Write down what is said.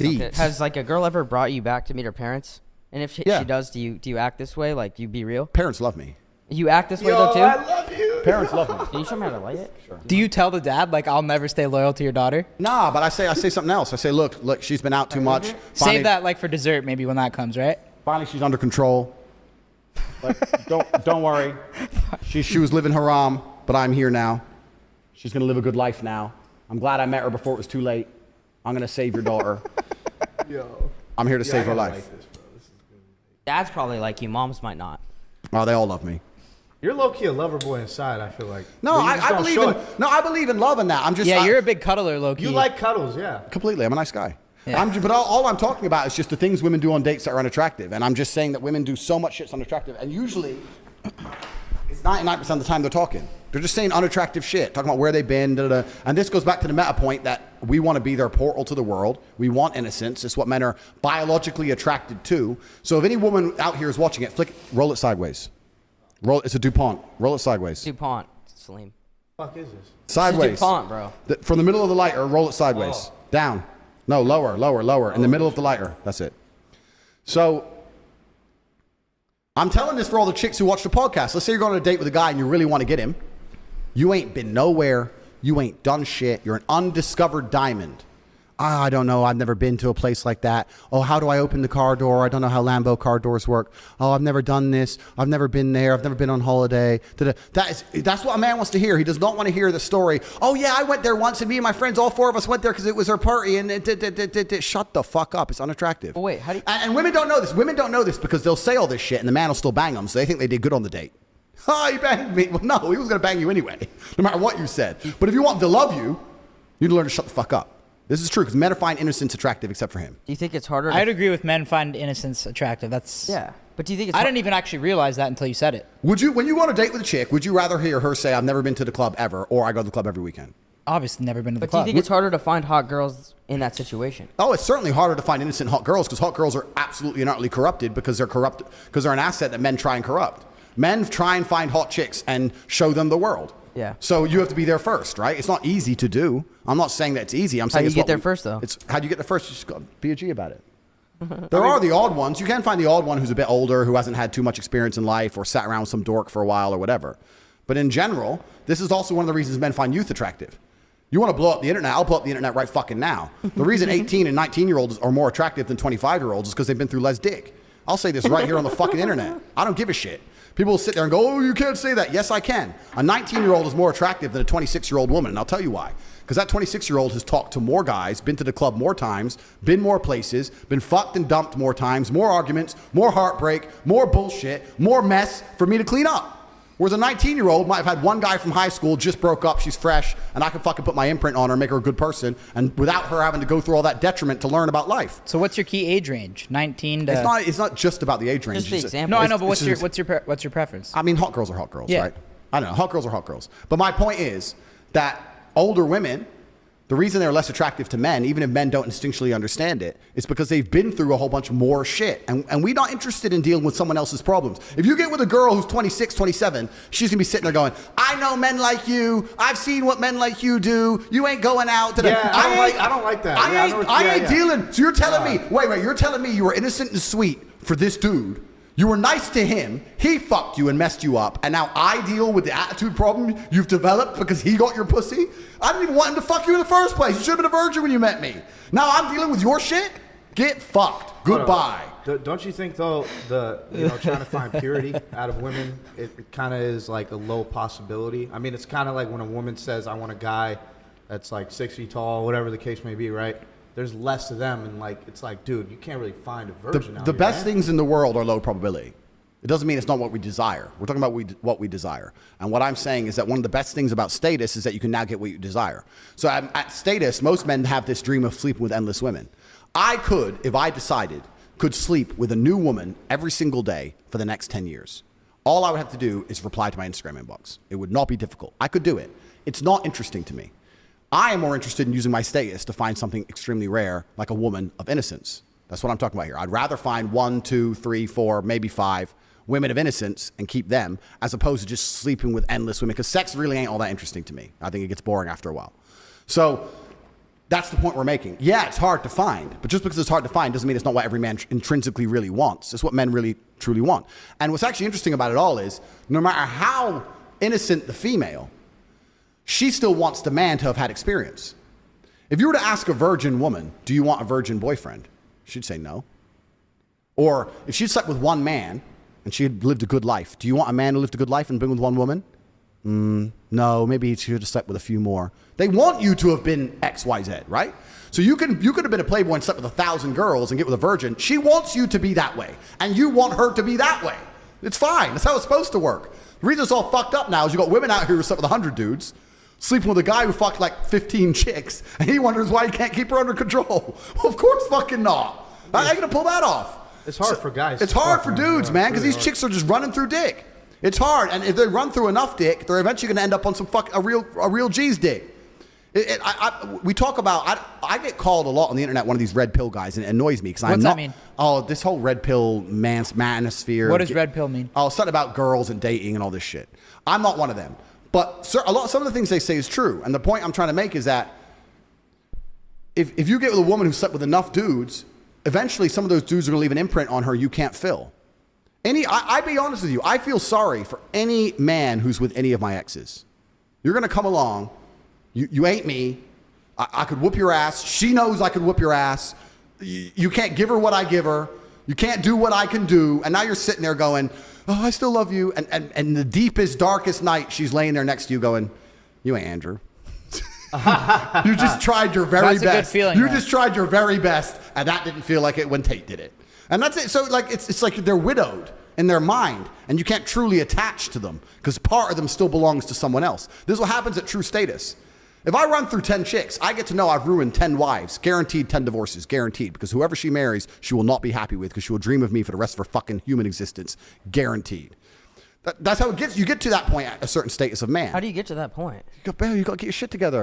Okay. Has like a girl ever brought you back to meet her parents? And if she does, do you act this way? Like, do you be real? Parents love me. You act this way though too? I love you. Parents love me. Can you show me how to light it? Sure. Do you tell the dad, like, I'll never stay loyal to your daughter? Nah, but I say something else. I say, look, she's been out too much. Finally, Save that, like, for dessert maybe when that comes, right? Finally, she's under control. Like, don't worry. She was living haram, but I'm here now. She's gonna live a good life now. I'm glad I met her before it was too late. I'm gonna save your daughter. Yo. I'm here to save her life. Like this, bro. This is good. Dad's probably like you. Moms might not. Oh, they all love me. You're low-key a lover boy inside, I feel like. No, I believe in love and that. I'm just you're a big cuddler, low-key. You like cuddles, yeah. Completely. I'm a nice guy. Yeah. But all I'm talking about is just the things women do on dates that are unattractive. And I'm just saying that women do so much shit that's unattractive. And usually, it's 99% of the time they're talking. They're just saying unattractive shit, talking about where they've been, da-da-da. And this goes back to the meta point that we want to be their portal to the world. We want innocence. It's what men are biologically attracted to. So if any woman out here is watching it, roll it sideways. It's a DuPont. Roll it sideways. DuPont, Salim. Fuck is this? Sideways. It's a DuPont, bro. From the middle of the lighter, roll it sideways. Oh. Down. No, lower. In the middle of the lighter. That's it. So, I'm telling this for all the chicks who watch the podcast. Let's say you're going on a date with a guy and you really want to get him. You ain't been nowhere. You ain't done shit. You're an undiscovered diamond. I don't know. I've never been to a place like that. Oh, how do I open the car door? I don't know how Lambo car doors work. Oh, I've never done this. I've never been there. I've never been on holiday. That's what a man wants to hear. He does not want to hear the story. Oh, yeah, I went there once, and me and my friends, all four of us went there because it was our party. And shut the fuck up. It's unattractive. But wait, how do you... And women don't know this. Women don't know this because they'll say all this shit, and the man will still bang them. So they think they did good on the date. Oh, he banged me. Well, no, he was going to bang you anyway, no matter what you said. But if you want him to love you, you need to learn to shut the fuck up. This is true because men find innocence attractive except for him. Do you think it's harder? I'd agree with men find innocence attractive. Yeah, but do you think it's? I didn't even actually realize that until you said it. Would you, when you go on a date with a chick, would you rather hear her say, "I've never been to the club ever," or "I go to the club every weekend"? Obviously, never been to the But do club. you think it's harder to find hot girls in that situation? Oh, it's certainly harder to find innocent hot girls because hot girls are absolutely and utterly corrupted because they're corrupt because they're an asset that men try and corrupt. Men try and find hot chicks and show them the world. Yeah. So you have to be there first, right? It's not easy to do. I'm not saying that it's easy. I'm saying how do it's you get there first, though? It's how do you get there first? You just got to be a G about it. There are the odd ones. You can find the odd one who's a bit older, who hasn't had too much experience in life or sat around with some dork for a while or whatever. But in general, this is also one of the reasons men find youth attractive. You want to blow up the internet? I'll blow up the internet right fucking now. The reason 18 and 19-year-olds are more attractive than 25-year-olds is because they've been through less dick. I'll say this right here on the fucking internet. I don't give a shit. People will sit there and go, oh, you can't say that. Yes, I can. A 19-year-old is more attractive than a 26-year-old woman, and I'll tell you why. Because that 26-year-old has talked to more guys, been to the club more times, been more places, been fucked and dumped more times, more arguments, more heartbreak, more bullshit, more mess for me to clean up. Whereas a 19-year-old might have had one guy from high school, just broke up, she's fresh, and I can fucking put my imprint on her and make her a good person, and without her having to go through all that detriment to learn about life. So what's your key age range? 19 to... It's not just about the age range. Just the example. No, I know, but what's your preference? I mean, hot girls are hot girls, Yeah. right? I don't know, hot girls are hot girls. But my point is that older women, the reason they're less attractive to men, even if men don't instinctually understand it, is because they've been through a whole bunch more shit. And we're not interested in dealing with someone else's problems. If you get with a girl who's 26, 27, she's going to be sitting there going, I know men like you. I've seen what men like you do. You ain't going out. Yeah, I don't like that. I ain't dealing. So you're telling me, wait, you're telling me you were innocent and sweet for this dude. You were nice to him, he fucked you and messed you up, and now I deal with the attitude problem you've developed because he got your pussy? I didn't even want him to fuck you in the first place. You should have been a virgin when you met me. Now I'm dealing with your shit? Get fucked. Goodbye. Don't you think, though, trying to find purity out of women, it kind of is like a low possibility? I mean, it's kind of like when a woman says, I want a guy that's like 6 feet tall, whatever the case may be, right? There's less of them, and like it's like, dude, you can't really find a virgin out The here, best man. things in the world are low probability. It doesn't mean it's not what we desire. We're talking about what we desire. And what I'm saying is that one of the best things about status is that you can now get what you desire. So at status, most men have this dream of sleeping with endless women. I could, if I decided, could sleep with a new woman every single day for the next 10 years. All I would have to do is reply to my Instagram inbox. It would not be difficult. I could do it. It's not interesting to me. I am more interested in using my status to find something extremely rare, like a woman of innocence. That's what I'm talking about here. I'd rather find 1, 2, 3, 4, maybe 5 women of innocence and keep them, as opposed to just sleeping with endless women, because sex really ain't all that interesting to me. I think it gets boring after a while. So That's the point we're making. Yeah, it's hard to find, but just because it's hard to find doesn't mean it's not what every man intrinsically really wants. It's what men really, truly want. And what's actually interesting about it all is, no matter how innocent the female, she still wants the man to have had experience. If you were to ask a virgin woman, do you want a virgin boyfriend? She'd say no. Or if she slept with one man and she had lived a good life, do you want a man who lived a good life and been with one woman? No, maybe he should have slept with a few more. They want you to have been X, Y, Z, right? So you could have been a playboy and slept with 1,000 girls and get with a virgin. She wants you to be that way, and you want her to be that way. It's fine. That's how it's supposed to work. The reason it's all fucked up now is you got women out here who slept with 100 dudes, sleeping with a guy who fucked like 15 chicks, and he wonders why he can't keep her under control. Well, of course fucking not. How are you gonna pull that off? It's hard for guys. It's hard for dudes, man, because these chicks are just running through dick. It's hard, and if they run through enough dick, they're eventually going to end up on a real G's dick. We talk about. I get called a lot on the internet one of these red pill guys, and it annoys me because I'm not. What's that mean? Oh, this whole red pill manosphere. What does red pill mean? Oh, something about girls and dating and all this shit. I'm not one of them, but some of the things they say is true, and the point I'm trying to make is that if you get with a woman who slept with enough dudes, eventually some of those dudes are going to leave an imprint on her you can't fill. I be honest with you, I feel sorry for any man who's with any of my exes. You're going to come along, you ain't me, I could whoop your ass, she knows I could whoop your ass, you can't give her what I give her, you can't do what I can do, and now you're sitting there going, oh, I still love you, and the deepest, darkest night, she's laying there next to you going, you ain't Andrew. You just tried your very best. That's a good feeling. You just tried your very best, and that didn't feel like it when Tate did it. And that's it. So like it's like they're widowed in their mind, and you can't truly attach to them because part of them still belongs to someone else. This is what happens at True Status. If I run through 10 chicks, I get to know I've ruined 10 wives, guaranteed 10 divorces, guaranteed, because whoever she marries, she will not be happy with because she will dream of me for the rest of her fucking human existence, guaranteed. That's how it gets. You get to that point at a certain status of man. How do you get to that point? You got to get your shit together.